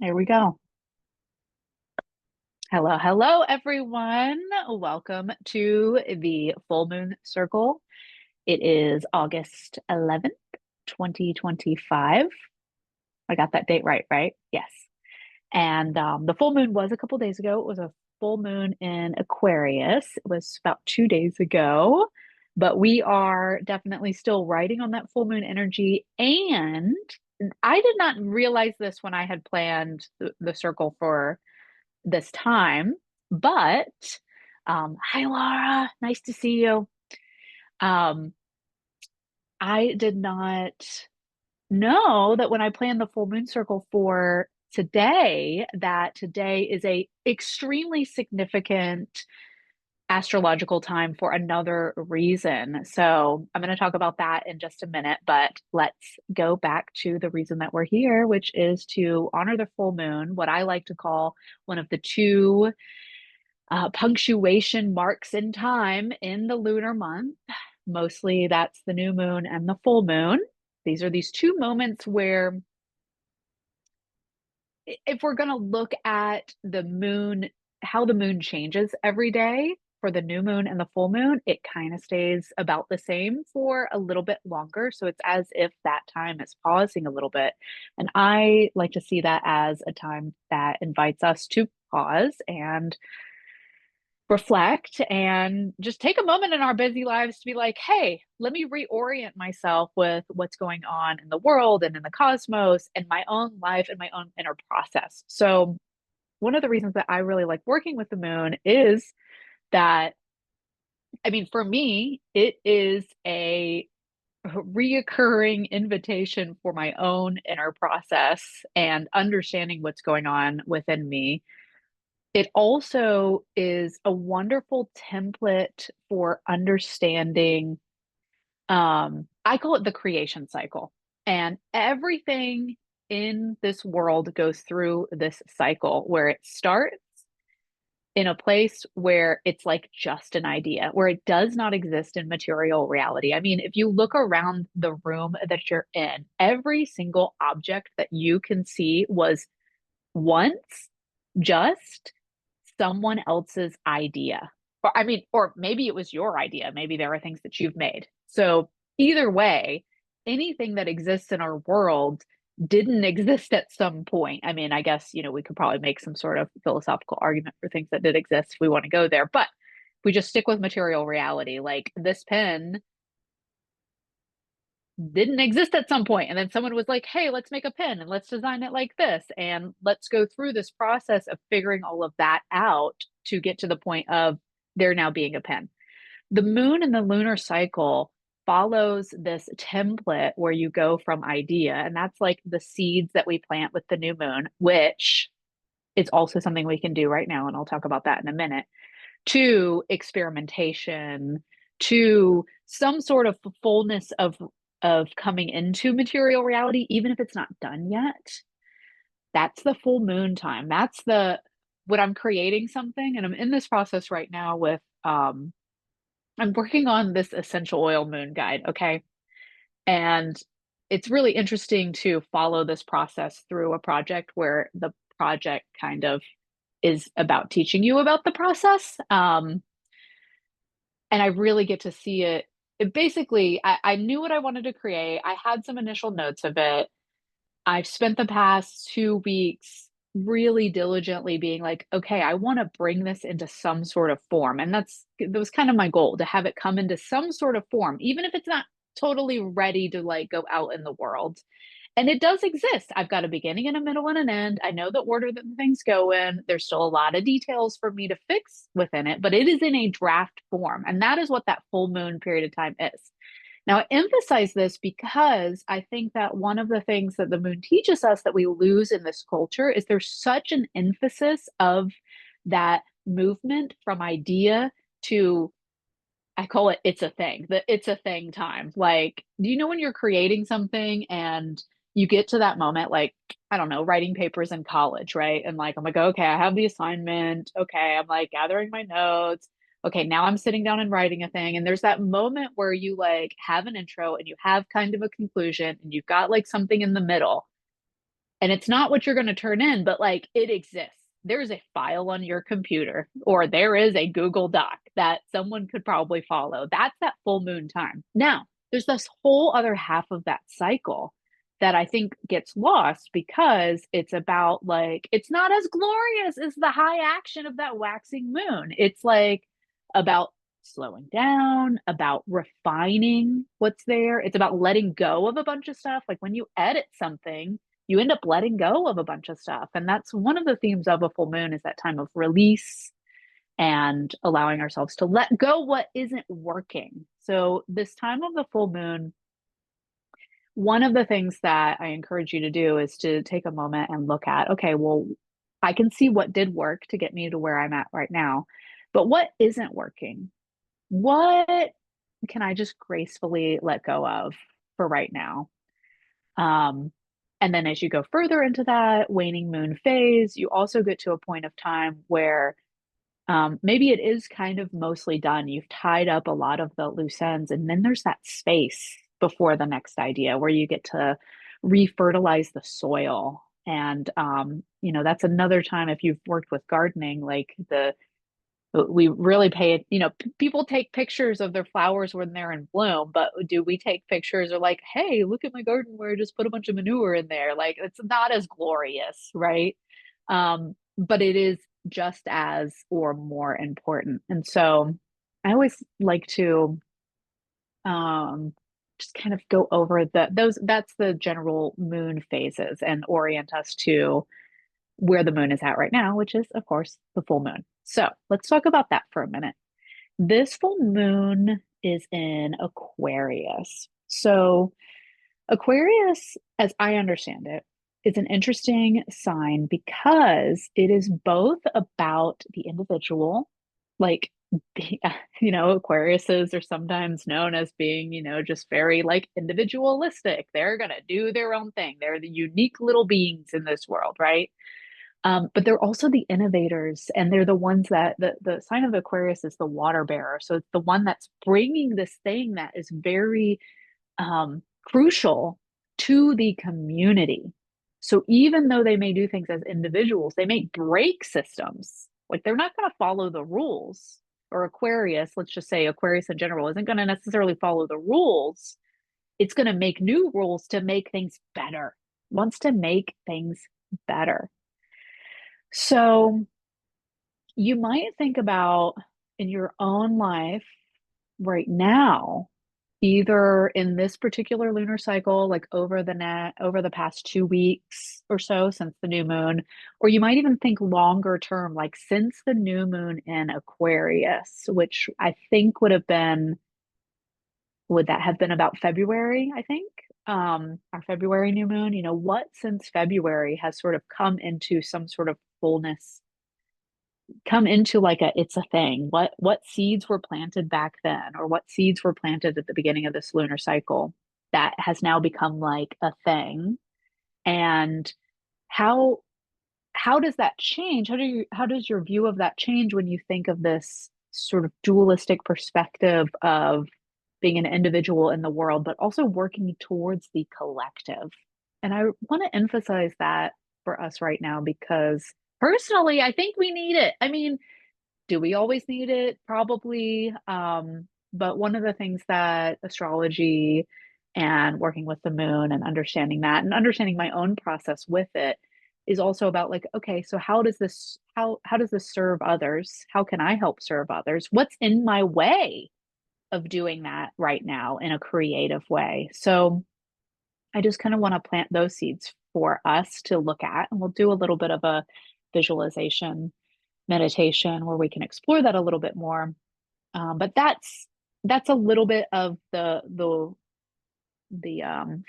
There we go. Hello, hello, everyone. Welcome to the full moon circle. It is August 11th, 2025. I got that date right, right? Yes. And the full moon was a couple days ago. It was a full moon in Aquarius. It was about 2 days ago, but we are definitely still riding on that full moon energy. And I did not realize this when I had planned the circle for this time. But hi, Laura. Nice to see you. Um, I did not know that when I planned the full moon circle for today, that today is a extremely significant astrological time for another reason. So I'm going to talk about that in just a minute, but let's go back to the reason that we're here, which is to honor the full moon, what I like to call one of the two punctuation marks in time in the lunar month. Mostly that's the new moon and the full moon. These are these two moments where, if we're going to look at the moon, how the moon changes every day for the new moon and the full moon, it kind of stays about the same for a little bit longer. So it's as if that time is pausing a little bit. And I like to see that as a time that invites us to pause and reflect and just take a moment in our busy lives to be like, hey, let me reorient myself with what's going on in the world and in the cosmos and my own life and my own inner process. So, one of the reasons that I really like working with the moon is that, I mean, for me, it is a reoccurring invitation for my own inner process and understanding what's going on within me. It also is a wonderful template for understanding, I call it the creation cycle. And everything in this world goes through this cycle where it starts in a place where it's like just an idea, where it does not exist in material reality. I mean, if you look around the room that you're in, every single object that you can see was once just someone else's idea. Or I mean, or maybe it was your idea. Maybe there are things that you've made. So either way, anything that exists in our world didn't exist at some point. I mean, I guess, we could probably make some sort of philosophical argument for things that did exist if we want to go there. But if we just stick with material reality, like this pen didn't exist at some point and then someone was like, hey, let's make a pen and let's design it like this and let's go through this process of figuring all of that out to get to the point of there now being a pen. The moon and the lunar cycle follows this template where you go from idea, and that's like the seeds that we plant with the new moon, which is also something we can do right now, and I'll talk about that in a minute, to experimentation, to some sort of fullness of coming into material reality, even if it's not done yet. That's the full moon time. That's the when I'm creating something, and I'm in this process right now with I'm working on this essential oil moon guide, okay? And it's really interesting to follow this process through a project where the project kind of is about teaching you about the process. And I really get to see it. It basically, I knew what I wanted to create. I had some initial notes of it. I've spent the past 2 weeks really diligently being like, okay, I want to bring this into some sort of form. And that was kind of my goal, to have it come into some sort of form, even if it's not totally ready to like go out in the world. And it does exist. I've got a beginning and a middle and an end. I know the order that the things go in. There's still a lot of details for me to fix within it, but it is in a draft form. And that is what that full moon period of time is. Now, I emphasize this because I think that one of the things that the moon teaches us that we lose in this culture is there's such an emphasis of that movement from idea to, I call it it's a thing, the it's a thing time. Like, do you know when you're creating something and you get to that moment, like, I don't know, writing papers in college, right? And like, I'm like, okay, I have the assignment. Okay, I'm like gathering my notes. Okay, now I'm sitting down and writing a thing. And there's that moment where you like have an intro and you have kind of a conclusion and you've got like something in the middle. And it's not what you're going to turn in, but like it exists. There's a file on your computer, or there is a Google Doc that someone could probably follow. That's that full moon time. Now, there's this whole other half of that cycle that I think gets lost because it's about like, it's not as glorious as the high action of that waxing moon. It's like about slowing down, about refining what's there. It's about letting go of a bunch of stuff. Like when you edit something, you end up letting go of a bunch of stuff. And that's one of the themes of a full moon, is that time of release and allowing ourselves to let go what isn't working. So this time of the full moon, one of the things that I encourage you to do is to take a moment and look at, okay, well, I can see what did work to get me to where I'm at right now, but what isn't working? What can I just gracefully let go of for right now? Um, and then as you go further into that waning moon phase, you also get to a point of time where maybe it is kind of mostly done. You've tied up a lot of the loose ends, and then there's that space before the next idea where you get to refertilize the soil. And that's another time, if you've worked with gardening, like we really pay it, people take pictures of their flowers when they're in bloom, but do we take pictures or like, hey, look at my garden where I just put a bunch of manure in there? Like, it's not as glorious, right? But it is just as or more important. And so I always like to um just kind of go over that's the general moon phases and orient us to where the moon is at right now, which is, of course, the full moon. So let's talk about that for a minute. This full moon is in Aquarius. So, Aquarius, as I understand it, is an interesting sign because it is both about the individual, like, Aquariuses are sometimes known as being, just very like individualistic. They're going to do their own thing. They're the unique little beings in this world, right? But they're also the innovators, and they're the ones that the sign of Aquarius is the water bearer. So it's the one that's bringing this thing that is very crucial to the community. So even though they may do things as individuals, they may break systems. Like they're not going to follow the rules. Or Aquarius, let's just say Aquarius in general, isn't going to necessarily follow the rules. It's going to make new rules to make things better, wants to make things better. So you might think about in your own life right now, either in this particular lunar cycle, like over the past 2 weeks or so since the new moon, or you might even think longer term, like since the new moon in Aquarius, which I think would that have been about February, I think? Our February new moon, what since February has sort of come into some sort of fullness, come into like it's a thing. What seeds were planted back then, or what seeds were planted at the beginning of this lunar cycle that has now become like a thing? And how how does that change? How does your view of that change when you think of this sort of dualistic perspective of being an individual in the world, but also working towards the collective? And I want to emphasize that for us right now because personally, I think we need it. I mean, do we always need it? Probably. But one of the things that astrology and working with the moon and understanding that and understanding my own process with it is also about like, okay, so how does this serve others? How can I help serve others? What's in my way of doing that right now in a creative way? So I just kind of want to plant those seeds for us to look at, and we'll do a little bit of a visualization meditation where we can explore that a little bit more. But that's a little bit of the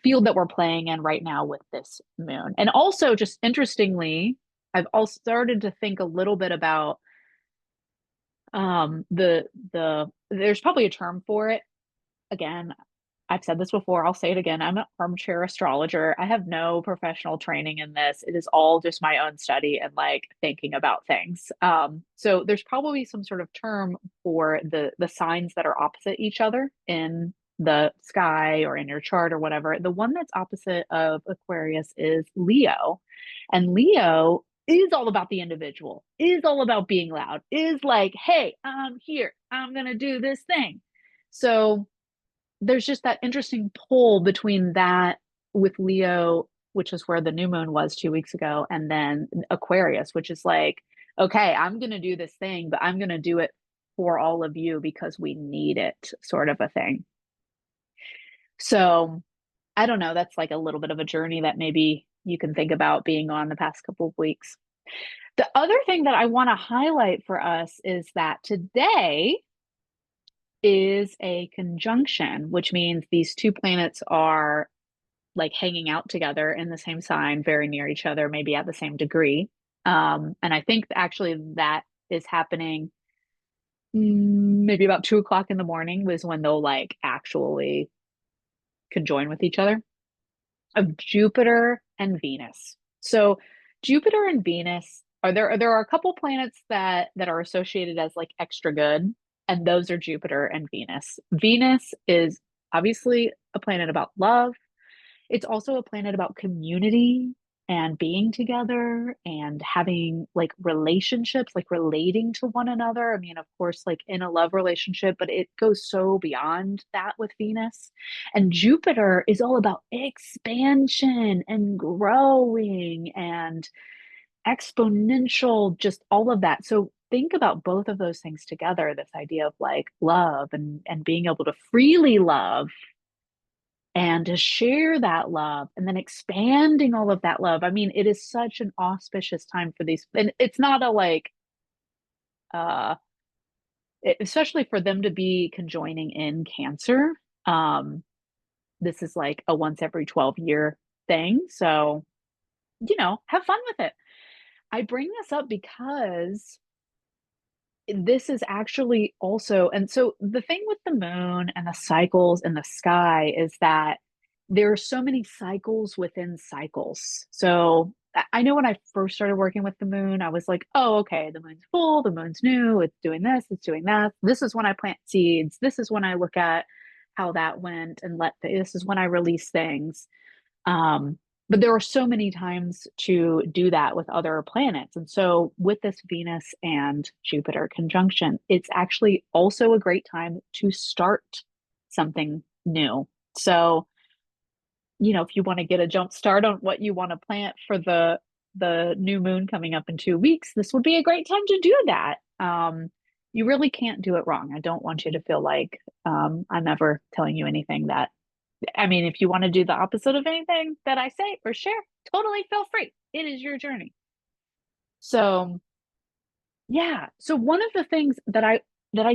field that we're playing in right now with this moon. And also, just interestingly, I've also started to think a little bit about the there's probably a term for it. Again, I've said this before, I'll say it again. I'm an armchair astrologer. I have no professional training in this. It is all just my own study and like thinking about things. So there's probably some sort of term for the signs that are opposite each other in the sky or in your chart or whatever. The one that's opposite of Aquarius is Leo. And Leo is all about the individual, is all about being loud, is like, hey, I'm here, I'm going to do this thing. So there's just that interesting pull between that with Leo, which is where the new moon was 2 weeks ago, and then Aquarius, which is like, okay, I'm going to do this thing, but I'm going to do it for all of you because we need it, sort of a thing. So I don't know. That's like a little bit of a journey that maybe you can think about being on the past couple of weeks. The other thing that I want to highlight for us is that today is a conjunction, which means these two planets are like hanging out together in the same sign, very near each other, maybe at the same degree. And I think actually that is happening maybe about 2 o'clock in the morning was when they'll like actually conjoin with each other, of Jupiter and Venus. So Jupiter and Venus there are a couple planets that are associated as like extra good, and those are Jupiter and Venus. Venus is obviously a planet about love. It's also a planet about community and being together and having like relationships, like relating to one another. I mean, of course, like in a love relationship, but it goes so beyond that with Venus. And Jupiter is all about expansion and growing and exponential, just all of that. So think about both of those things together, this idea of like love and being able to freely love and to share that love and then expanding all of that love. I mean, it is such an auspicious time for these, and it's not a like uh especially for them to be conjoining in Cancer. This is like a once every 12-year thing. So, have fun with it. I bring this up because this is actually also, and so the thing with the moon and the cycles in the sky is that there are so many cycles within cycles. So I know when I first started working with the moon, I was like, oh, okay, the moon's full, the moon's new, it's doing this, it's doing that. This is when I plant seeds. This is when I look at how that went and this is when I release things. Um, but there are so many times to do that with other planets. And so with this Venus and Jupiter conjunction, it's actually also a great time to start something new. So, if you want to get a jump start on what you want to plant for the new moon coming up in 2 weeks, this would be a great time to do that. You really can't do it wrong. I don't want you to feel like I'm ever telling you anything that I mean, if you want to do the opposite of anything that I say or share, totally feel free. It is your journey. So, yeah. So one of the things that I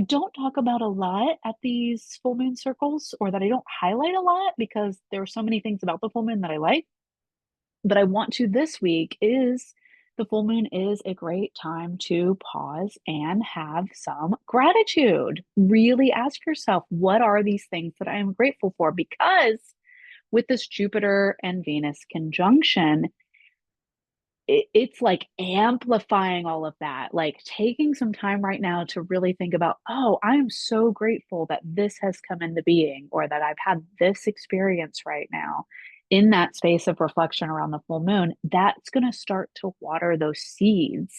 don't talk about a lot at these full moon circles, or that I don't highlight a lot because there are so many things about the full moon that I like, but I want to this week, is the full moon is a great time to pause and have some gratitude. Really ask yourself, what are these things that I am grateful for? Because with this Jupiter and Venus conjunction, it's like amplifying all of that, like taking some time right now to really think about, oh, I'm so grateful that this has come into being, or that I've had this experience right now. In that space of reflection around the full moon, that's going to start to water those seeds.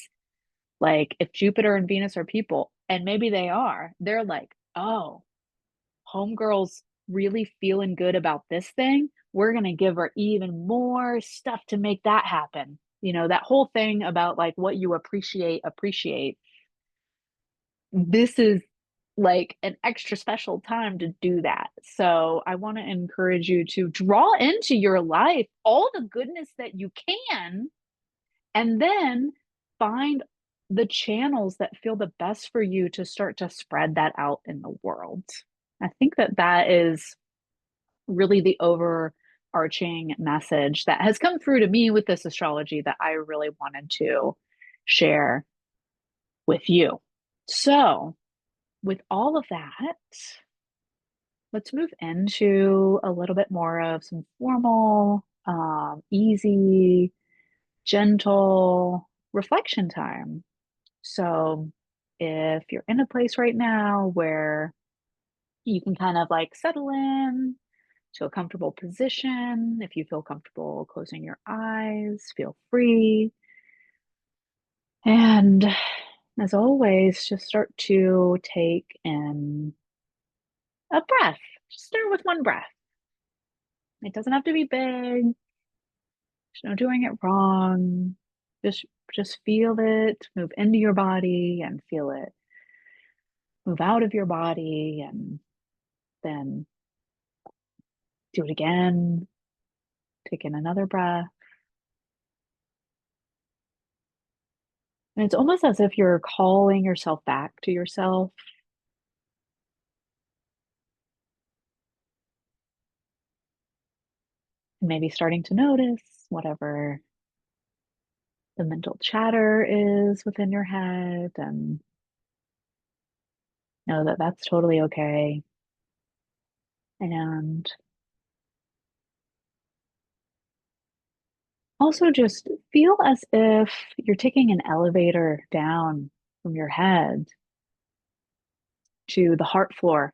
Like if Jupiter and Venus are people, and maybe they are, they're like, oh, homegirl's really feeling good about this thing. We're going to give her even more stuff to make that happen. That whole thing about like what you appreciate. This is like an extra special time to do that. So I want to encourage you to draw into your life all the goodness that you can, and then find the channels that feel the best for you to start to spread that out in the world. I think that is really the overarching message that has come through to me with this astrology that I really wanted to share with you. So, with all of that, let's move into a little bit more of some formal, easy, gentle reflection time. So, if you're in a place right now where You can kind of like settle in to a comfortable position. If you feel comfortable closing your eyes, feel free. And as always, just start to take in a breath. Just start with one breath. It doesn't have to be big. There's no doing it wrong. Just just feel it move into your body and feel it move out of your body and then do it again. Take in another breath. And it's almost as if you're calling yourself back to yourself, and maybe starting to notice whatever the mental chatter is within your head and know that that's totally okay. And also just feel as if you're taking an elevator down from your head to the heart floor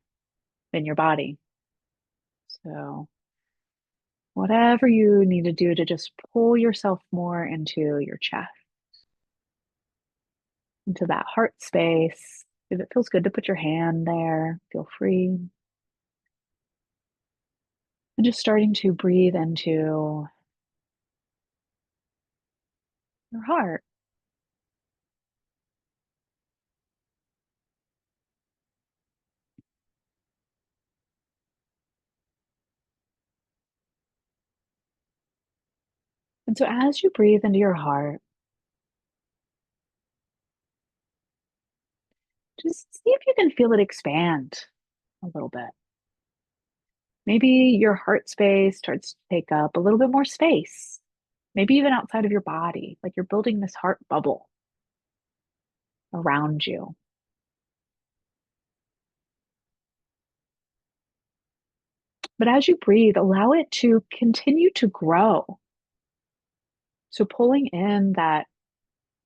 in your body. So, whatever you need to do to just pull yourself more into your chest, into that heart space. If it feels good to put your hand there, feel free. And just starting to breathe into your heart. And so, as you breathe into your heart, just see if you can feel it expand a little bit. Maybe your heart space starts to take up a little bit more space, maybe even outside of your body, like you're building this heart bubble around you. But as you breathe, allow it to continue to grow. So, pulling in that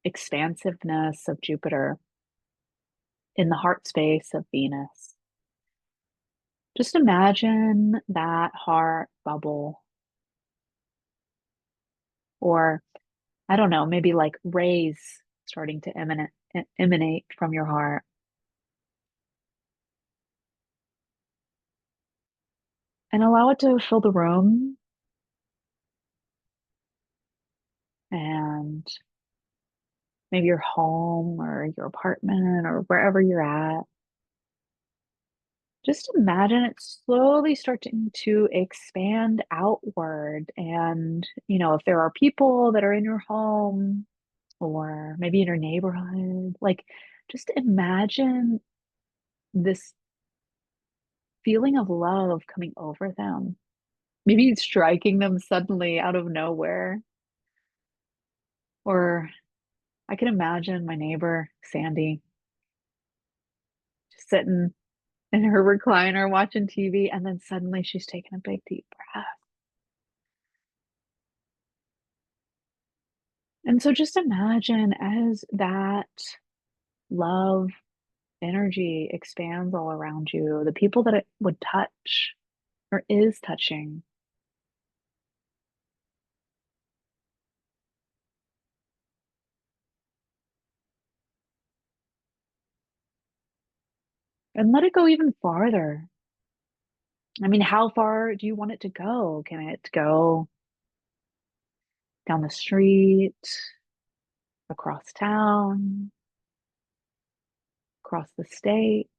expansiveness of Jupiter in the heart space of Venus. Just imagine that heart bubble, or I don't know, maybe like rays starting to emanate from your heart. And allow it to fill the room and maybe your home or your apartment or wherever you're at. Just imagine it slowly starting to expand outward. And, if there are people that are in your home or maybe in your neighborhood, like just imagine this feeling of love coming over them. Maybe striking them suddenly out of nowhere. Or I can imagine my neighbor, Sandy, just sitting in her recliner watching TV, and then suddenly she's taking a big deep breath. And so just imagine as that love energy expands all around you, the people that it would touch or is touching, and let it go even farther. I mean, how far do you want it to go? Can it go down the street, across town, across the state,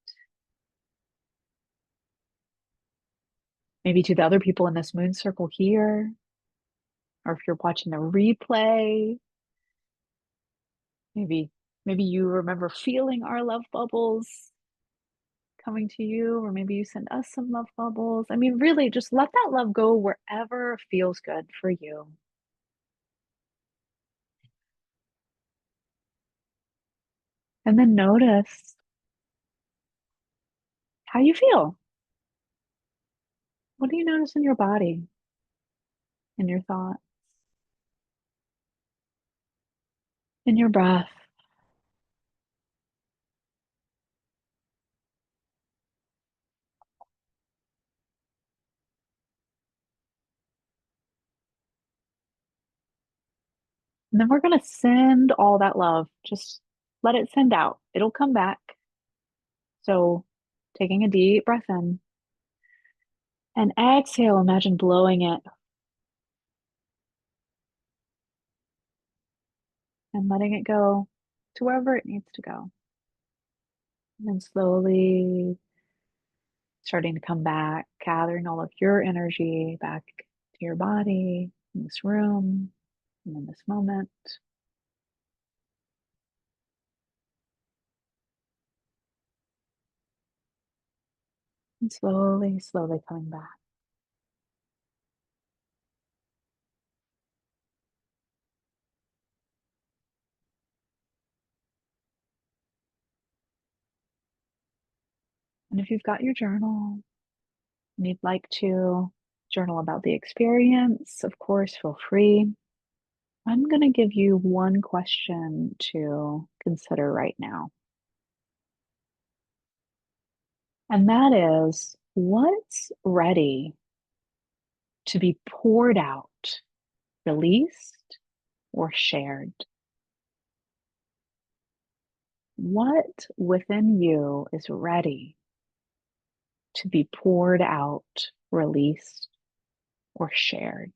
maybe to the other people in this moon circle here? Or if you're watching the replay, maybe maybe you remember feeling our love bubbles coming to you, or maybe you send us some love bubbles. I mean, really, just let that love go wherever feels good for you. And then notice how you feel. What do you notice in your body, in your thoughts, in your breath? And then we're going to send all that love. Just let it send out. It'll come back. So, taking a deep breath in and exhale, imagine blowing it and letting it go to wherever it needs to go. And then slowly starting to come back, gathering all of your energy back to your body, in this room, and in this moment. And slowly, slowly coming back. And if you've got your journal and you'd like to journal about the experience, of course, feel free. I'm going to give you one question to consider right now. And that is, what's ready to be poured out, released, or shared? What within you is ready to be poured out, released, or shared?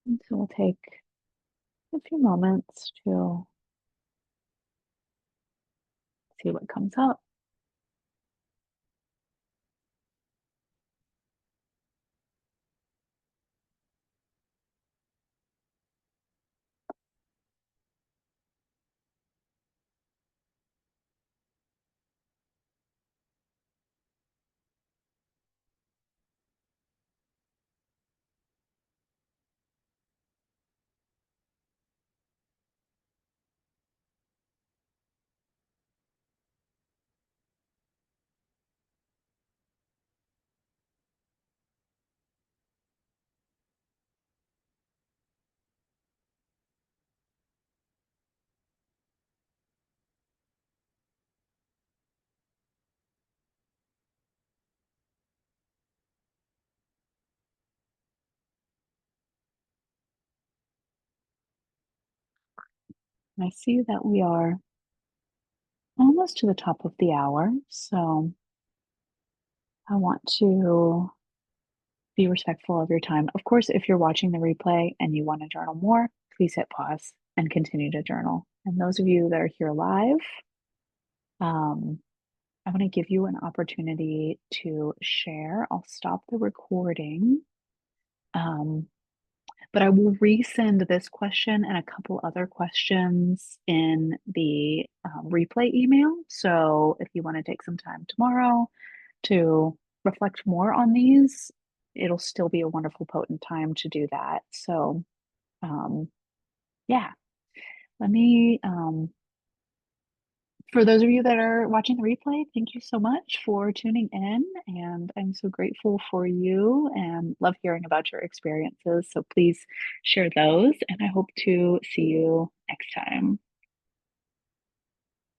And so we'll take a few moments to see what comes up. I see that we are almost to the top of the hour, so I want to be respectful of your time. Of course, if you're watching the replay and you want to journal more, please hit pause and continue to journal. And those of you that are here live, um, I want to give you an opportunity to share. I'll stop the recording, um, but I will resend this question and a couple other questions in the replay email. So if you want to take some time tomorrow to reflect more on these, it'll still be a wonderful, potent time to do that. So, um, yeah, let me, for those of you that are watching the replay, thank you so much for tuning in. And I'm so grateful for you and love hearing about your experiences. So please share those. And I hope to see you next time.